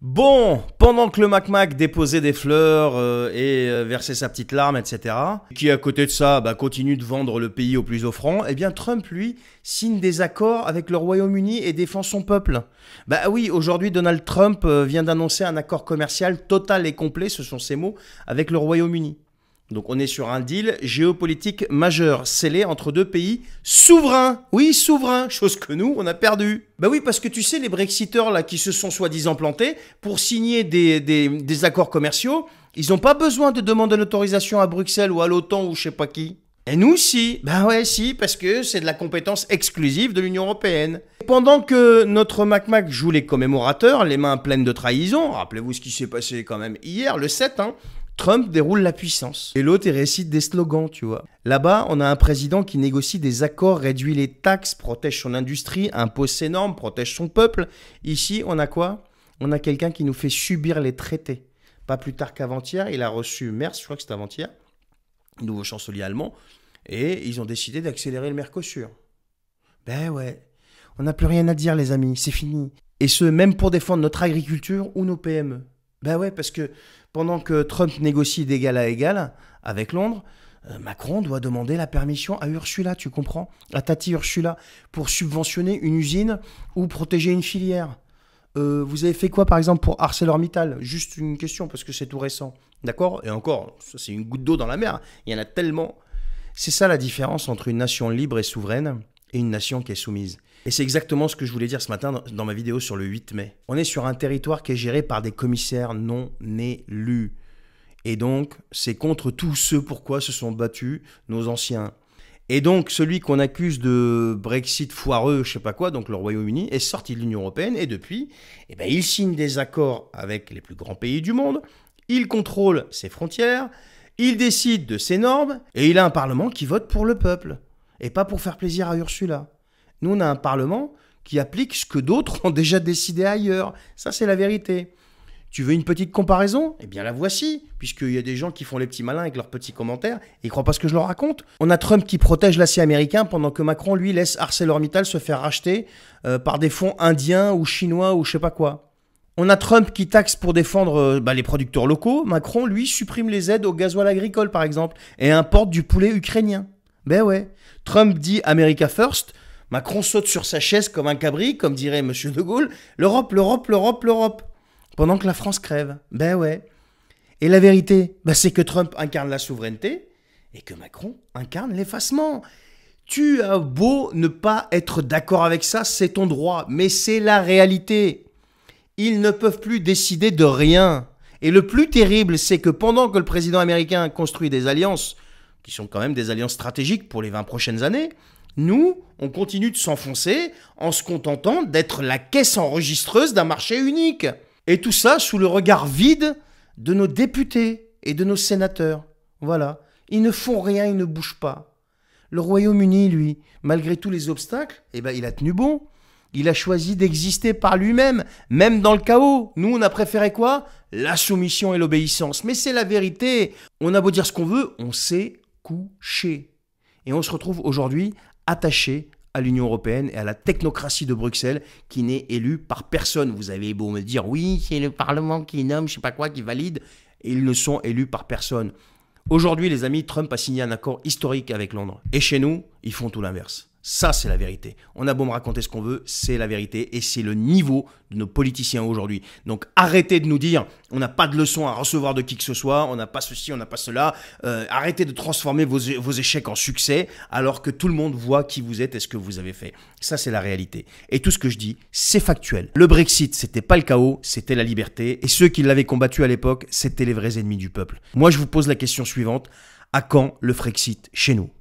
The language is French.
Bon, pendant que le Mac déposait des fleurs et versait sa petite larme, etc., qui à côté de ça continue de vendre le pays au plus offrant, eh bien Trump, lui, signe des accords avec le Royaume-Uni et défend son peuple. Bah oui, aujourd'hui Donald Trump vient d'annoncer un accord commercial total et complet, ce sont ses mots, avec le Royaume-Uni. Donc on est sur un deal géopolitique majeur, scellé entre deux pays souverains. Oui, souverains, chose que nous, on a perdu. Bah oui, parce que tu sais, les Brexiteurs là qui se sont soi-disant plantés, pour signer des accords commerciaux, ils n'ont pas besoin de demander l'autorisation à Bruxelles ou à l'OTAN ou je sais pas qui. Et nous, si. Ben ouais, si, parce que c'est de la compétence exclusive de l'Union européenne. Pendant que notre Mac joue les commémorateurs, les mains pleines de trahison, rappelez-vous ce qui s'est passé quand même hier, le 7, Trump déroule la puissance. Et l'autre, il récite des slogans, tu vois. Là-bas, on a un président qui négocie des accords, réduit les taxes, protège son industrie, impose ses normes, protège son peuple. Ici, on a quoi? On a quelqu'un qui nous fait subir les traités. Pas plus tard qu'avant-hier, il a reçu Merz, je crois que c'était avant-hier, nouveau chancelier allemand, et ils ont décidé d'accélérer le Mercosur. Ben ouais, on n'a plus rien à dire les amis, c'est fini. Et ce, même pour défendre notre agriculture ou nos PME. Ben ouais, parce que pendant que Trump négocie d'égal à égal avec Londres, Macron doit demander la permission à Ursula, tu comprends? À Tati Ursula, pour subventionner une usine ou protéger une filière. Vous avez fait quoi par exemple pour ArcelorMittal? Juste une question parce que c'est tout récent. D'accord? Et encore, ça c'est une goutte d'eau dans la mer. Il y en a tellement. C'est ça la différence entre une nation libre et souveraine et une nation qui est soumise. Et c'est exactement ce que je voulais dire ce matin dans ma vidéo sur le 8 mai. On est sur un territoire qui est géré par des commissaires non élus. Et donc, c'est contre tous ceux pourquoi se sont battus nos anciens. Et donc, celui qu'on accuse de Brexit foireux, je sais pas quoi, donc le Royaume-Uni, est sorti de l'Union européenne et depuis, il signe des accords avec les plus grands pays du monde, il contrôle ses frontières, il décide de ses normes et il a un parlement qui vote pour le peuple. Et pas pour faire plaisir à Ursula. Nous, on a un parlement qui applique ce que d'autres ont déjà décidé ailleurs. Ça, c'est la vérité. Tu veux une petite comparaison? Eh bien, la voici, puisqu'il y a des gens qui font les petits malins avec leurs petits commentaires et ils croient pas ce que je leur raconte. On a Trump qui protège l'acier américain pendant que Macron, lui, laisse ArcelorMittal se faire racheter par des fonds indiens ou chinois ou je sais pas quoi. On a Trump qui taxe pour défendre les producteurs locaux. Macron, lui, supprime les aides au gasoil agricole, par exemple, et importe du poulet ukrainien. Ben ouais. Trump dit America First. Macron saute sur sa chaise comme un cabri, comme dirait M. de Gaulle. L'Europe, l'Europe, l'Europe, l'Europe. Pendant que la France crève. Ben ouais. Et la vérité, c'est que Trump incarne la souveraineté et que Macron incarne l'effacement. Tu as beau ne pas être d'accord avec ça, c'est ton droit, mais c'est la réalité. Ils ne peuvent plus décider de rien. Et le plus terrible, c'est que pendant que le président américain construit des alliances, qui sont quand même des alliances stratégiques pour les 20 prochaines années, nous, on continue de s'enfoncer en se contentant d'être la caisse enregistreuse d'un marché unique. Et tout ça sous le regard vide de nos députés et de nos sénateurs. Voilà. Ils ne font rien, ils ne bougent pas. Le Royaume-Uni, lui, malgré tous les obstacles, il a tenu bon. Il a choisi d'exister par lui-même, même dans le chaos. Nous, on a préféré quoi? La soumission et l'obéissance. Mais c'est la vérité. On a beau dire ce qu'on veut, on s'est couché. Et on se retrouve aujourd'hui attaché à l'Union européenne et à la technocratie de Bruxelles qui n'est élue par personne. Vous avez beau me dire, oui, c'est le Parlement qui nomme, je sais pas quoi, qui valide. Et ils ne sont élus par personne. Aujourd'hui, les amis, Trump a signé un accord historique avec Londres. Et chez nous, ils font tout l'inverse. Ça, c'est la vérité. On a beau me raconter ce qu'on veut, c'est la vérité et c'est le niveau de nos politiciens aujourd'hui. Donc, arrêtez de nous dire, on n'a pas de leçons à recevoir de qui que ce soit, on n'a pas ceci, on n'a pas cela. Arrêtez de transformer vos échecs en succès alors que tout le monde voit qui vous êtes et ce que vous avez fait. Ça, c'est la réalité. Et tout ce que je dis, c'est factuel. Le Brexit, c'était pas le chaos, c'était la liberté. Et ceux qui l'avaient combattu à l'époque, c'était les vrais ennemis du peuple. Moi, je vous pose la question suivante. À quand le Frexit chez nous ?